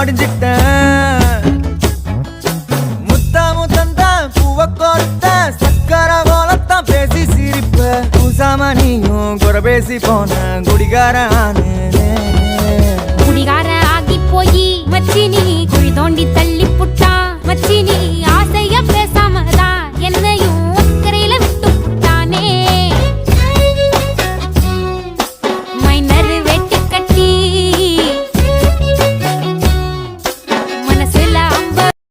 மடிஞ்சிட்டேன். முத்தாமு தந்தா பூவ கொடுத்த சக்கர கோலத்தான் பேசி சிரிப்ப. பூசாம நீயும் குறை பேசி போன குடிகார ஆகி போய் மச்சி நீ குழி தோண்டி தள்ளி